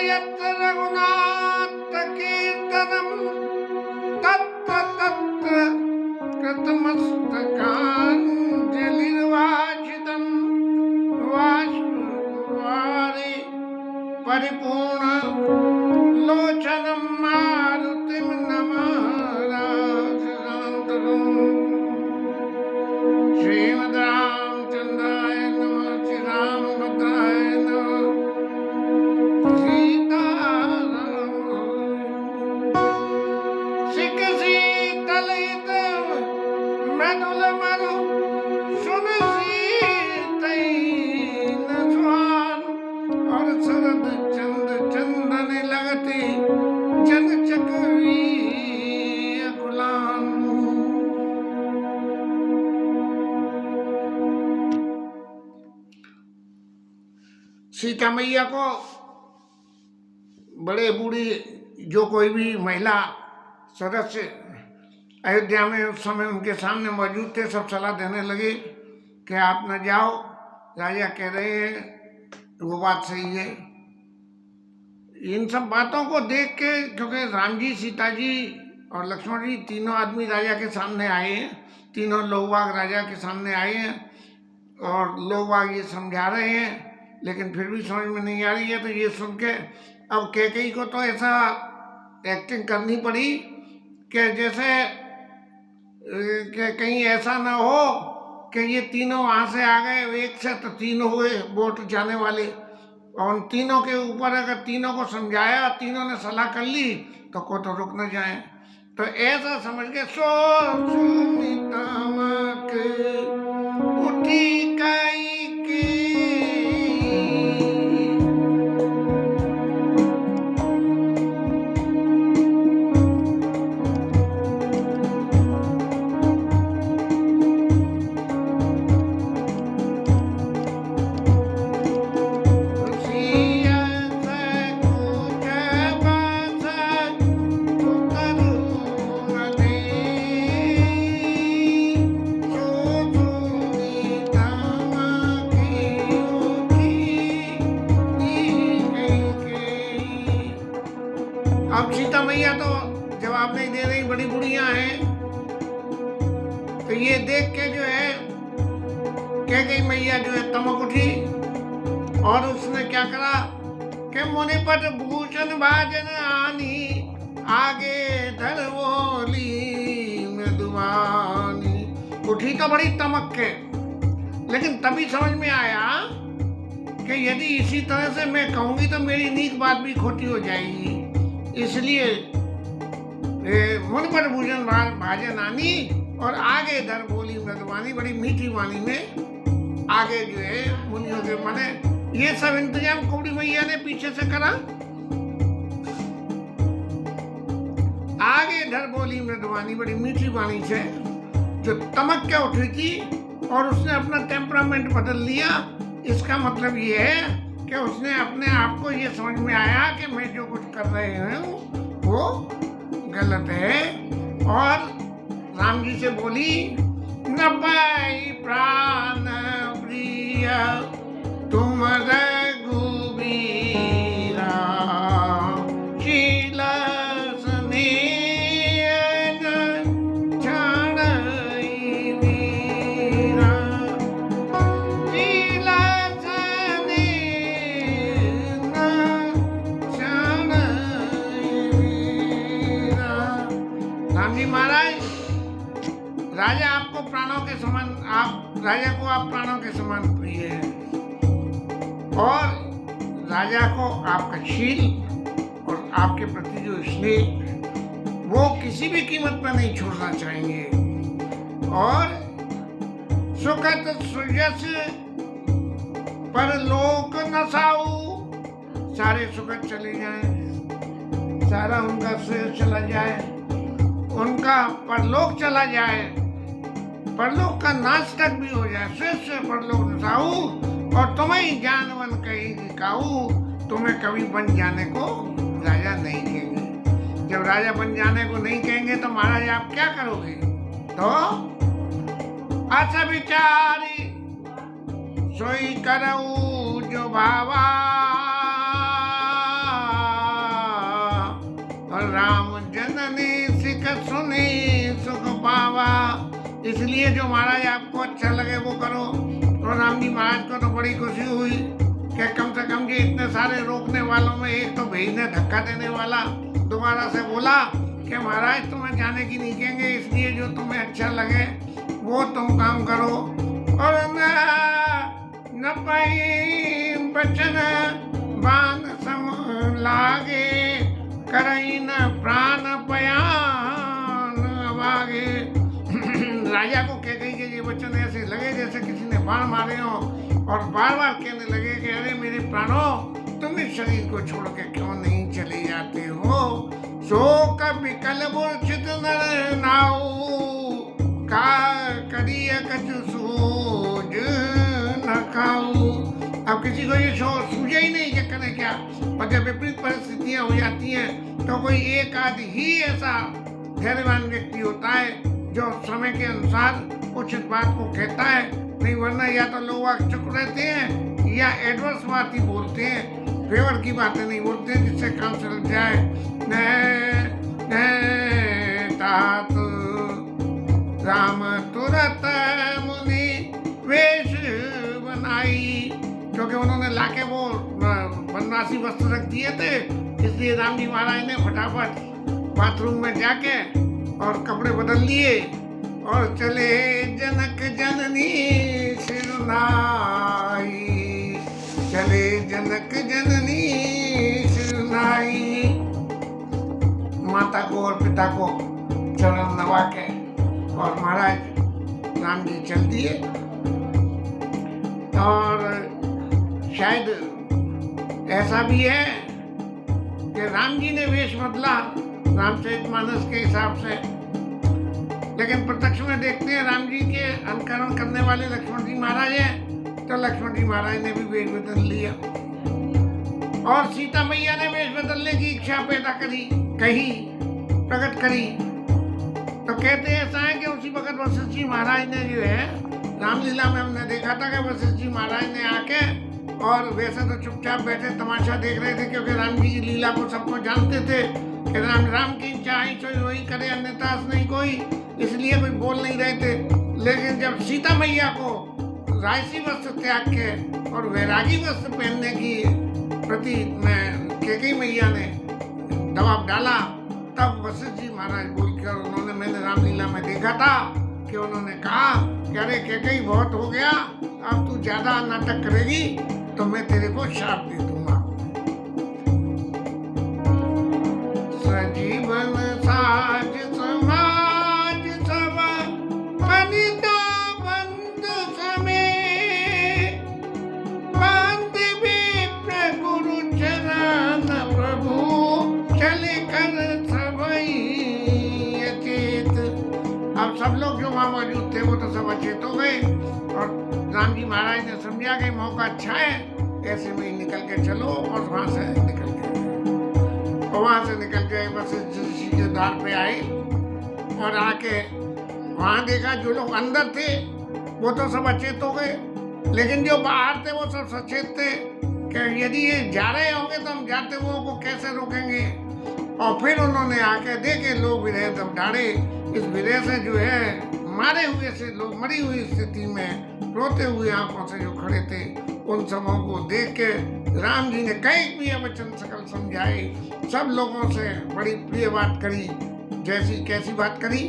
यत्र रघुनाथ कीर्तनम तत्र तत्र कृतमस्तकाञ्जलिर्वाचितं वाष्पवारि परिपूर्ण लोचनं मारुतिं नमामि श्रीमद् रामचन्द्राय नमः श्रीरामभद्राय नमः सीताराम सिख शीतलित मृदुल मरु सुन सीतै न सुहान और शरद चंद चंदन लगती जन चकवी गुलाम। सीता मैया को बड़े बूढ़ी जो कोई भी महिला सदस्य अयोध्या में उस समय उनके सामने मौजूद थे, सब सलाह देने लगे कि आप न जाओ, राजा कह रहे हैं वो बात सही है। इन सब बातों को देख के, क्योंकि राम जी, सीता जी और लक्ष्मण जी तीनों आदमी राजा के सामने आए हैं, तीनों लोगबाग राजा के सामने आए हैं और लोगबाग ये समझा रहे हैं, लेकिन फिर भी समझ में नहीं आ रही है। तो ये सुन के अब कैकेयी को तो ऐसा एक्टिंग करनी पड़ी कि जैसे कि कहीं ऐसा ना हो कि ये तीनों वहाँ से आ गए, एक से तो तीन हुए वोट जाने वाले, और उन तीनों के ऊपर अगर तीनों को समझाया, तीनों ने सलाह कर ली तो को तो रुक न जाए। तो ऐसा समझ के सुनीता उठी कई की अब सीता मैया तो जवाब नहीं दे रही, बड़ी बुढ़िया हैं। तो ये देख के जो है कैकेयी मैया जो है तमक उठी और उसने क्या करा कि मुनिपट भूषण भाजन आनी आगे धर बोली मृदुवानी। उठी तो बड़ी तमक के, लेकिन तभी समझ में आया कि यदि इसी तरह से मैं कहूंगी तो मेरी नीक बात भी खोटी हो जाएगी। इसलिए मुनिपट भूषण भाजन आनी और आगे धर बोली मृदुवानी, बड़ी मीठी वाणी में आगे जो है मुनियों के माने ये सब इंतजाम कुबड़ी मैया ने पीछे से करा। आगे धर बोली मृदुवानी, बड़ी मीठी वाणी से जो तमक के उठी थी और उसने अपना टेम्परामेंट बदल लिया। इसका मतलब ये है कि उसने अपने आप को ये समझ में आया कि मैं जो कुछ कर रहे हूँ वो गलत है, और राम जी से बोली न पाई प्राण प्रिय तुम रघुबीरा शील स्नेह छाड़ई वीरा। शील स्नेह छाड़ई वीरा। राम जी महाराज, राजा आपको प्राणों के समान, राजा को आप प्राणों के समान प्रिय हैं, और राजा को आपका शील और आपके प्रति जो स्नेह वो किसी भी कीमत पर नहीं छोड़ना चाहेंगे। और सुखद सुजस पर लोक नसाऊ, सारे सुखद चले जाएं, सारा उनका श्रेय चला जाए, उनका परलोक चला जाए, परलोक का नाश तक भी हो जाए, श्रेष्ठ परलोक नसाऊ, और तुम्हें ही जानवन कहीं दिखाऊ, तुम्हें कभी बन जाने को राजा नहीं कहेंगे। जब राजा बन जाने को नहीं कहेंगे तो महाराज आप क्या करोगे? तो अच्छा विचारी सोई करऊ जो भावा इसलिए जो महाराज आपको अच्छा लगे वो करो। तो राम जी महाराज को तो बड़ी खुशी हुई कि कम से कम जी इतने सारे रोकने वालों में एक तो भेजने धक्का देने वाला दोबारा से बोला कि महाराज तुम्हें जाने की नहीं कहेंगे, इसलिए जो तुम्हें अच्छा लगे वो तुम काम करो। और न पाई बचन बान सम लागे, करई न प्राण बयान अभागे। राजा को कह गई कि ये वचन ऐसे लगे जैसे किसी ने बाण मारे हो, और बार बार कहने लगे कि अरे मेरे प्राणों, तुम इस शरीर को छोड़ के क्यों नहीं चले जाते हो। सो कभी कल मूर्छित नर नाऊ, का करिय कछु सूझ न खाऊ। अब किसी को ये सूझे ही नहीं कि करें क्या। और जब विपरीत परिस्थितियां हो जाती हैं तो कोई एक आध ही ऐसा धैर्यवान व्यक्ति होता है जो समय के अनुसार उचित बात को कहता है, नहीं वरना या तो लोग चुप रहते हैं या एडवर्स बात ही बोलते हैं, फेवर की बातें नहीं बोलते हैं जिससे काम चल जाए। तात राम तुरत मुनि वेश बनाई, क्योंकि उन्होंने लाके वो बनवासी वस्त्र रख दिए थे, इसलिए राम जी महाराज ने फटाफट बाथरूम में जाके और कपड़े बदल लिए और चले जनक जननी सिरनाई। चले जनक जननी सिरनाई, माता को और पिता को चरण नवा के और महाराज राम जी चल दिए। और शायद ऐसा भी है कि राम जी ने वेश बदला रामचरितमानस के हिसाब से, लेकिन प्रत्यक्ष में देखते हैं राम जी के अनुकरण करने वाले लक्ष्मण जी महाराज हैं, तो लक्ष्मण जी महाराज ने भी वेश बदल लिया। और सीता मैया ने वेश बदलने की इच्छा पैदा करी, कही, प्रकट करी। तो कहते हैं ऐसा है कि उसी वक्त वशिष्ठ जी महाराज ने जो है रामलीला में हमने देखा था कि वशिष्ठ जी महाराज ने आके, और वैसे तो चुपचाप बैठे तमाशा देख रहे थे क्योंकि राम जी की लीला को सबको जानते थे कि राम की इच्छा आई तो वही करे, अन्यथा नहीं कोई, इसलिए कोई बोल नहीं रहे थे। लेकिन जब सीता मैया को रायसी वस्त्र त्याग के और वैरागी वस्त्र पहनने की प्रति कैकेयी मैया ने दबाव डाला, तब वशिष्ठ जी महाराज बोलकर उन्होंने, मैंने रामलीला में देखा था कि उन्होंने कहा कि अरे कैकेयी बहुत हो गया, अब तू ज्यादा नाटक करेगी तो मैं तेरे को श्राप दे दूंगा। सजीवन साज समाज सब अनिता बंद समय, बंद विप्र गुरु चरण प्रभु चले कर सबई अचेत। अब सब लोग जो वहां मौजूद थे वो तो सब अचेत हो गए, और राम जी महाराज ने समझा कि मौका अच्छा है, ऐसे में ही निकल के चलो। और वहां से निकल गए, और वहां से निकल के वशिष्ठ ऋषि के द्वार पे आए और आके वहां देखा जो लोग अंदर थे वो तो सब अचेत हो गए, लेकिन जो बाहर थे वो सब सचेत थे कि यदि ये जा रहे होंगे तो हम जाते हुए को कैसे रोकेंगे। और फिर उन्होंने आके देखे लोग विरह तब ढाड़े, इस विरह से जो है मारे हुए से लोग मरी हुई स्थिति में रोते हुए आंखों से जो खड़े थे, उन सबों को देख के राम जी ने कई प्रिय वचन सकल समझाए, सब लोगों से बड़ी प्रिय बात करी। जैसी कैसी बात करी,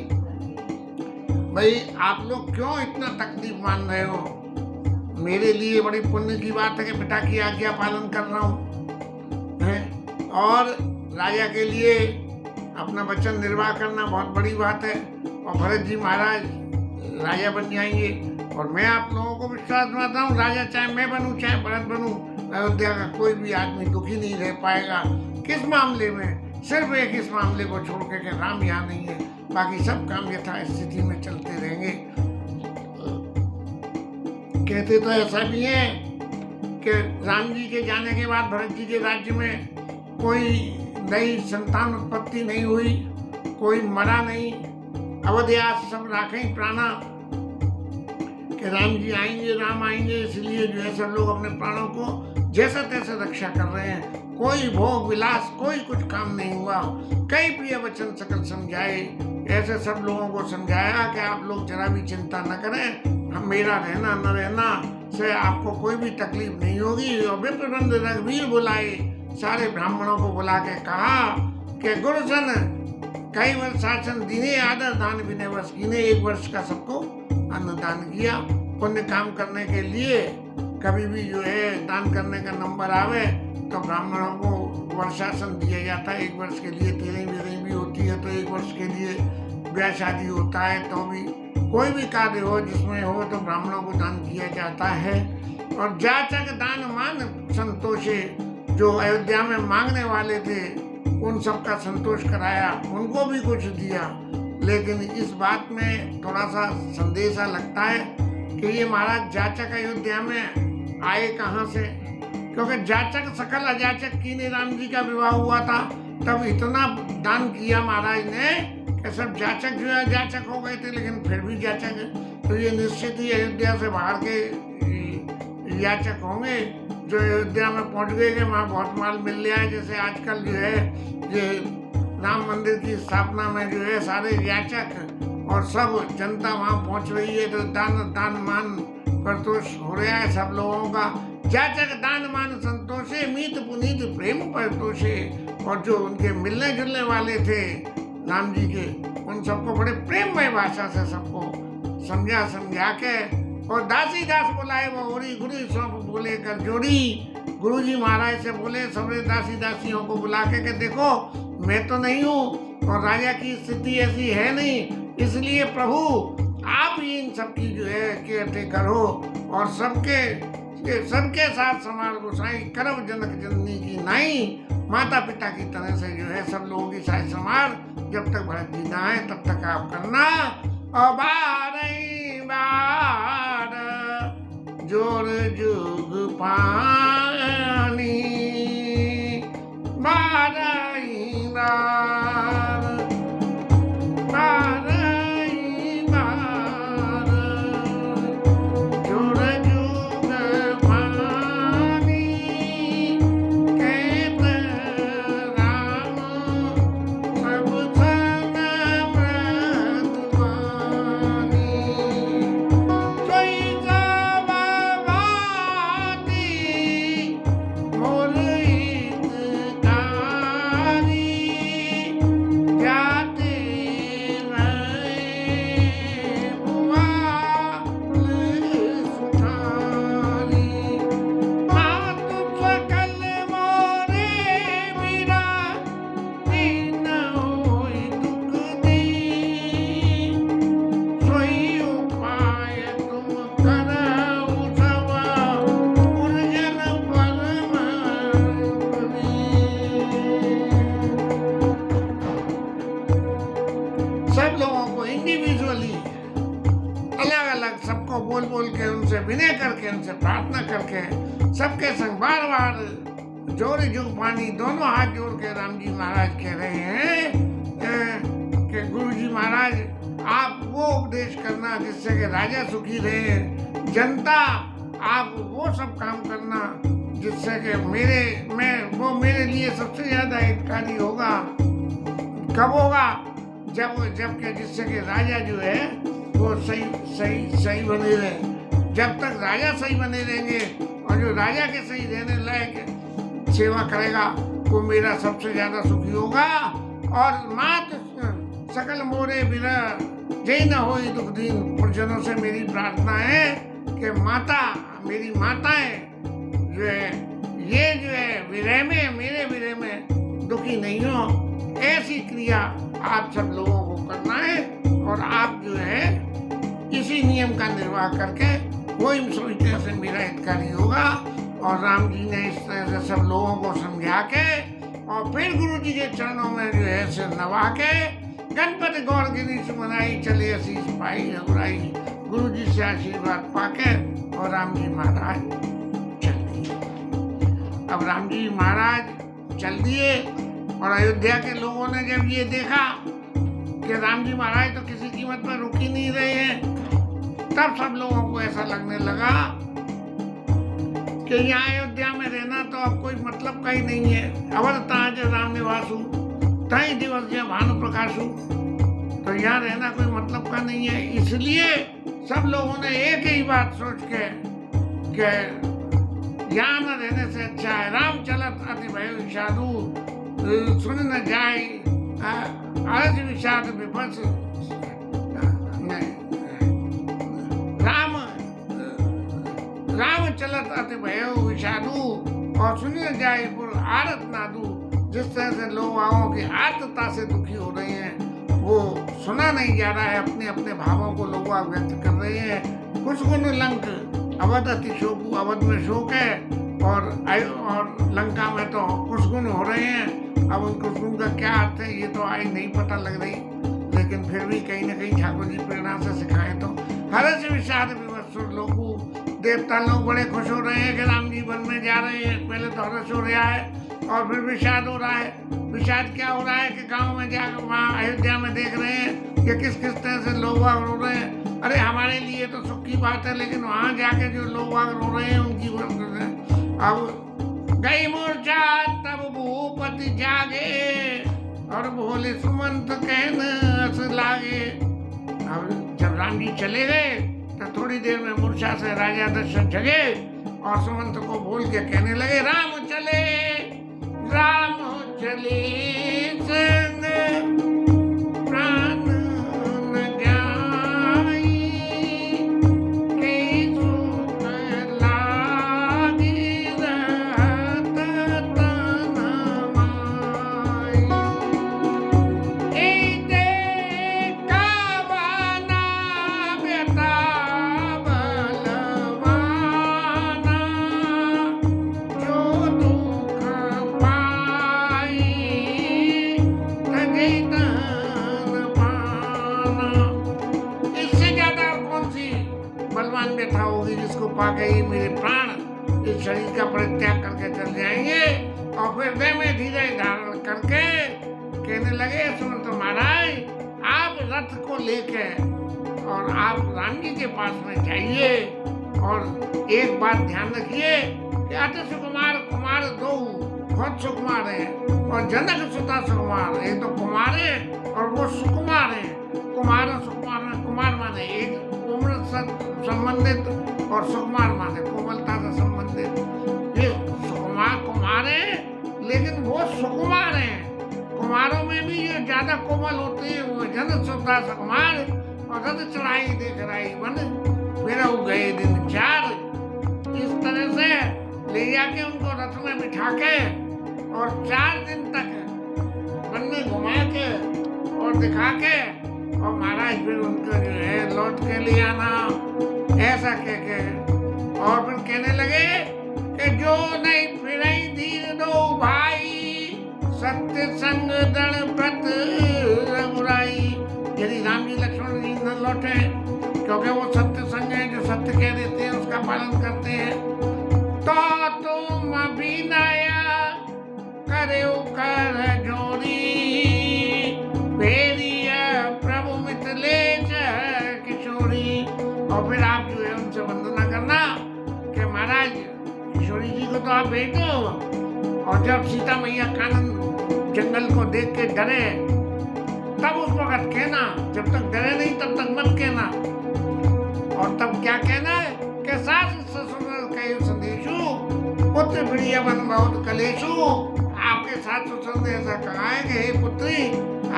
भाई आप लोग क्यों इतना तकलीफ मान रहे हो, मेरे लिए बड़ी पुण्य की बात है कि पिता की आज्ञा पालन कर रहा हूँ, और राजा के लिए अपना वचन निर्वाह करना बहुत बड़ी बात है, और भरत जी महाराज राजा बन जाएंगे। और मैं आप लोगों को विश्वास दिलाता हूँ, राजा चाहे मैं बनूं चाहे भरत बनूं, अयोध्या का कोई भी आदमी दुखी नहीं रह पाएगा। किस मामले में? सिर्फ एक इस मामले को छोड़ के कि राम यहाँ नहीं है, बाकी सब काम यथा स्थिति में चलते रहेंगे। कहते तो ऐसा भी है कि राम जी के जाने के बाद भरत जी के राज्य में कोई नई संतान उत्पत्ति नहीं हुई, कोई मरा नहीं, अवध्यास सब राखें प्राणा कि राम जी आएंगे, राम आएंगे, इसलिए जो है सब लोग अपने प्राणों को जैसा तैसे रक्षा कर रहे हैं। कोई भोग विलास कोई कुछ काम नहीं हुआ, कई प्रिय वचन सकल समझाए, ऐसे सब लोगों को समझाया कि आप लोग जरा भी चिंता न करें, हम मेरा रहना न रहना से आपको कोई भी तकलीफ नहीं होगी। और विप्रबंध रघुवीर बुलाए, सारे ब्राह्मणों को बुला के कहा कि गुरुजन कई वर्ष शासन दीने आदर दान विनय वर्ष कीने, 1 वर्ष का सबको अन्नदान किया। पुण्य काम करने के लिए कभी भी जो है दान करने का नंबर आवे तो ब्राह्मणों को वर्षासन दिया जाता है 1 वर्ष के लिए। तेरह वेरह भी होती है तो 1 वर्ष के लिए, ब्याह शादी होता है तो भी, कोई भी कार्य हो जिसमें हो तो ब्राह्मणों को दान किया जाता है। और जाचक दान मान संतोषे, जो अयोध्या में मांगने वाले थे उन सबका संतोष कराया, उनको भी कुछ दिया। लेकिन इस बात में थोड़ा सा संदेशा लगता है कि ये महाराज जाचक अयोध्या में आए कहाँ से, क्योंकि जाचक सकल अजाचक कीने राम जी का विवाह हुआ था, तब इतना दान किया महाराज ने कि सब जाचक जो है जाचक हो गए थे, लेकिन फिर भी जाचक है। तो ये निश्चित ही अयोध्या से बाहर के याचक होंगे जो अयोध्या में पहुंच गए कि वहाँ बहुत माल मिल लिया है। जैसे आजकल जो है ये राम मंदिर की स्थापना में जो है सारे याचक और सब जनता वहाँ पहुंच रही है, तो दान मान परतोष हो रहा है सब लोगों का। जाचक दान मान संतोषे, मीत पुनीत प्रेम परतोषे। और जो उनके मिलने जुलने वाले थे राम जी के, उन सबको बड़े प्रेममय भाषा से सबको समझा के, और दासी दास बुलाए वो ओरी गुरु सौंप बोले कर जोड़ी। गुरु जी महाराज से बोले सबरे दासी दासियों को बुला के देखो मैं तो नहीं हूँ और राजा की स्थिति ऐसी है नहीं, इसलिए प्रभु आप ही इन सबकी जो है केयर टेकर हो और सबके साथ समार गोसाई करब जनक जननी की नाई। माता पिता की तरह से जो है सब लोगों की साथ समार, जब तक भरत जी ना है तब तक आप करना। और बार जोर जुग पानी, बारई बार जोर जुग पानी, कहत राम सब सन व्रत मानी। सोई सब लोगों को इंडिविजुअली अलग अलग सबको बोल बोल के उनसे विनय करके उनसे प्रार्थना करके सबके संग बार बार जोड़ी जुग पानी दोनों हाथ जोड़ के राम जी महाराज कह रहे हैं कि गुरु जी महाराज आप वो उपदेश करना जिससे कि राजा सुखी रहे, जनता आप वो सब काम करना जिससे कि मेरे लिए सबसे ज्यादा हितकारी होगा। कब होगा? जबकि जिससे कि राजा जो है वो सही बने रहे। जब तक राजा सही बने रहेंगे और जो राजा के सही रहने लायक सेवा करेगा वो मेरा सबसे ज्यादा सुखी होगा। और मात सकल मोरे बिना जय न हो दुख दीन। पुरजनों से मेरी प्रार्थना है कि मेरी माताएं जो है ये जो है विरह में मेरे विरह में दुखी नहीं हो, ऐसी क्रिया आप सब लोगों को करना है। और आप जो है इसी नियम का निर्वाह करके वही सोचने से मेरा हितकारी होगा। और राम जी ने इस तरह से सब लोगों को समझा के और फिर गुरु जी के चरणों में जो है सिर नवा के गणपति गौर गिरीश मनाई चले असीस पाई रघुराई। गुरु जी से आशीर्वाद पाके और राम जी महाराज चल दिए। अब राम जी महाराज चल दिए और अयोध्या के लोगों ने जब ये देखा कि राम जी महाराज तो किसी कीमत पर रुक ही नहीं रहे हैं, तब सब लोगों को ऐसा लगने लगा कि यहाँ अयोध्या में रहना तो अब कोई मतलब का ही नहीं है। अवर ताज राम निवासु तई दिवस भानु प्रकाशु। तो तो यहाँ रहना कोई मतलब का नहीं है। इसलिए सब लोगों ने एक ही बात सोच के कि यहाँ न रहने से अच्छा है राम चलत अति भय विषादु, सुन न जाए अरज विषाद विपस, राम चलत अति भय विषादु और सुन न जाए पुर आरत नादू। जिस तरह से लोग की आर्तता से दुखी हो रहे हैं वो सुना नहीं जा रहा है, अपने अपने भावों को लोग व्यक्त कर रहे हैं। कुछ गुण लंक अवध अति शोक, अवध में शोक है और लंका में तो कुछ गुण हो रहे हैं। अब उन कुछ गुण का क्या अर्थ है ये तो आज नहीं पता लग रही, लेकिन फिर भी कहीं ना कहीं ठाकुर जी प्रेरणा से सिखाए तो हर्ष विषाद विवत्सुर लोगों, देवता लोग बड़े खुश हो रहे हैं कि राम जी वन में जा रहे हैं। पहले तो हर्ष हो रहा है और फिर विषाद हो रहा है। विषाद क्या हो रहा है कि गांव में जाकर वहाँ अयोध्या में देख रहे हैं कि किस किस तरह से लोग रो रहे हैं। अरे हमारे लिए तो सुख की बात है, लेकिन वहाँ जाके जो लोग रो रहे हैं उनकी अब गई मूर्छा तब भूपति जागे और बोले सुमंत कहन लागे। अब जब राम जी चले गए तो थोड़ी देर में मूर्छा से राजा दशरथ जगे और सुमंत को बोल के कहने लगे राम चले संग प्राण न जाई, कई सुख लागी रहत तन माई। एते कावना बेटा बलवाना, जो दुख पाई तगे तन पाना। इससे ज्यादा कौन सी बलवान बेटा होगी जिसको पाके ही मेरे प्राण इस शरीर का परित्याग करके चल जाएंगे। और फिर हृदय में धीरे धारण करके कहने लगे सुन तो महाराज आप रथ को लेके और आप राम जी के पास में जाइए और एक बात ध्यान रखिए कि अति सुकुमार कुमार दो बहुत सुकुमार है और जनक सुता सुकुमार, एक तो कुमार है और वो सुकुमार है। कुमार और सुकुमार में कुमार माने एक उम्र से संबंधित और सुकुमार माने कोमलता से संबंधित। ये सुकुमार कुमार है लेकिन वो सुकुमार है। कुमारों में भी ये ज्यादा कोमल होते हैं, वो जनक सुता सुकुमार और रथ चढ़ाई देख रही मन मेरा गए दिन चार। इस तरह से ले जाके उनको रथ में बिठा के और 4 दिन तक वन में घुमा के और दिखा के और महाराज फिर उनको जो है लौट के ले आना ऐसा कह के और फिर कहने लगे कि जो नहीं फिर धीर दो भाई, सत्य संग दृढ़ व्रत रघुराई। यदि राम जी लक्ष्मण जी न लौटे क्योंकि वो सत्य संग है, जो सत्य कह देते हैं उसका पालन करते हैं, तो तुम अभिनय करे कर जोड़ी, प्रभु मिथिलेश किशोरी। और फिर आप जो है उनसे वंदना करना कि महाराज किशोरी जी को तो आप भेज दो। और जब सीता मैया कानन जंगल को देख के डरे तब उस वक्त कहना, जब तक डरे नहीं तब तक मत कहना। और तब क्या कहना है कि सास ससुर कहे संदेशु पुत्र प्रियवन बहुत कलेशु। आपके साथ ससुर ने ऐसा कहा है कि हे पुत्री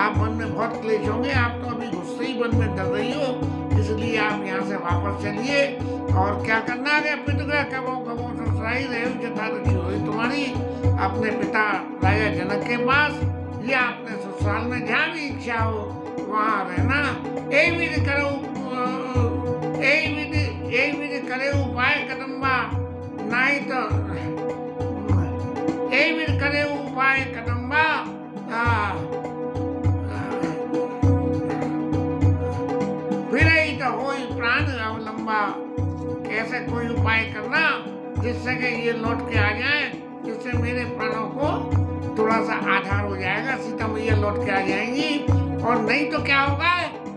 आप मन में बहुत क्लेश होंगे, आप तो अभी गुस्से ही वन में डर रही हो, इसलिए आप यहाँ से वापस चलिए। और क्या करना है पितृगृह कबो कबो ससुराई रहे जथा रुचि हुई तुम्हारी, अपने पिता राजा जनक के पास या अपने ससुराल में जहाँ भी इच्छा हो वहाँ रहना। यही विधि करे उपाय कदम्बा, नहीं तो यही विधि करे उपाय कदम्बा, फिर ही तो हो प्राण अवलंबा। कैसे कोई उपाय करना जिससे कि ये लौट के आ जाए, जिससे मेरे प्राणों को थोड़ा सा आधार हो जाएगा, सीता मैया लौट के आ जाएंगी। और नहीं तो क्या होगा,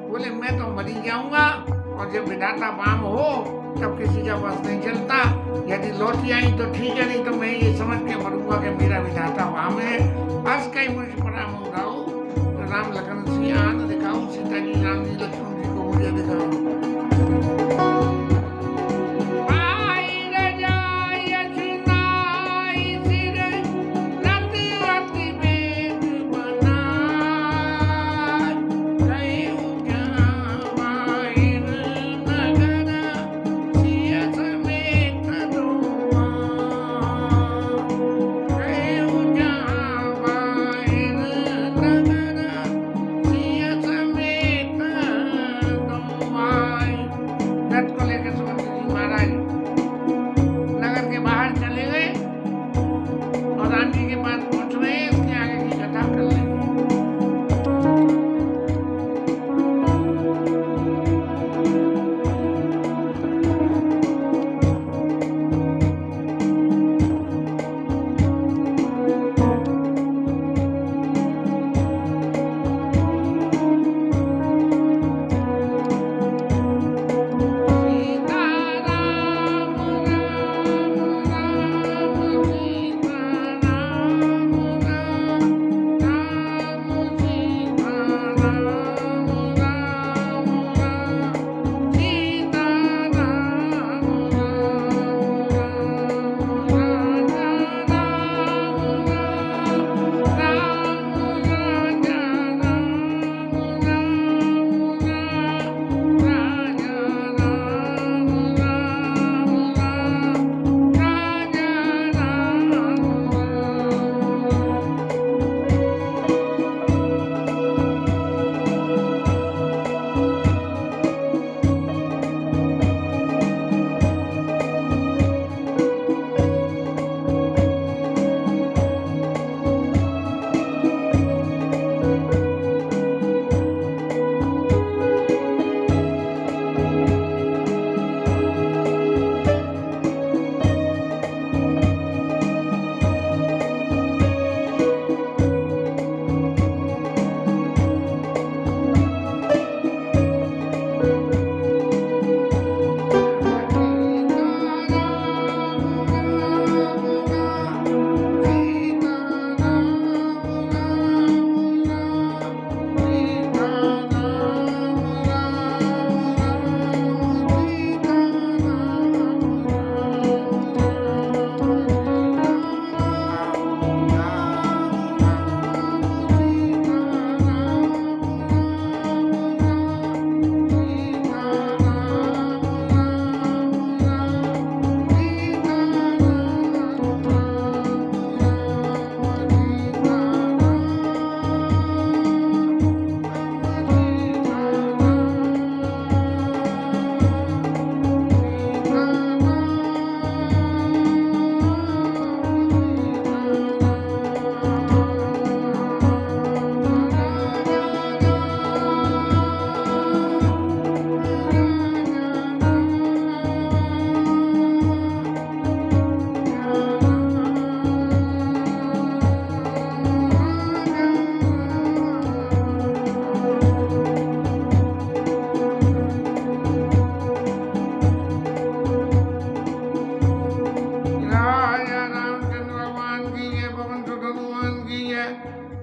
बोले मैं तो मरी जाऊंगा और जब विधाता वाम हो तब किसी का बस नहीं चलता। यदि लौट आई तो ठीक है, नहीं तो मैं ये समझ के मरूंगा कि मेरा विधाता वाम है। बस कई मुझ पर राम लखन सियान दिखाऊं सीता सीता जी, राम जी, लक्ष्मण जी को मुझे दिखाओ। रथ को लेकर सुमंत जी महाराज नगर के बाहर चले गए और राम जी के पास पहुंच रहे हैं। इसके आगे की कथा कर लेंगे।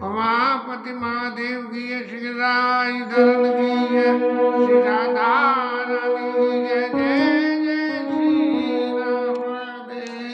उमापति महादेव की जय, श्री राई धरण की जय, श्री राधा रानी की जय। जय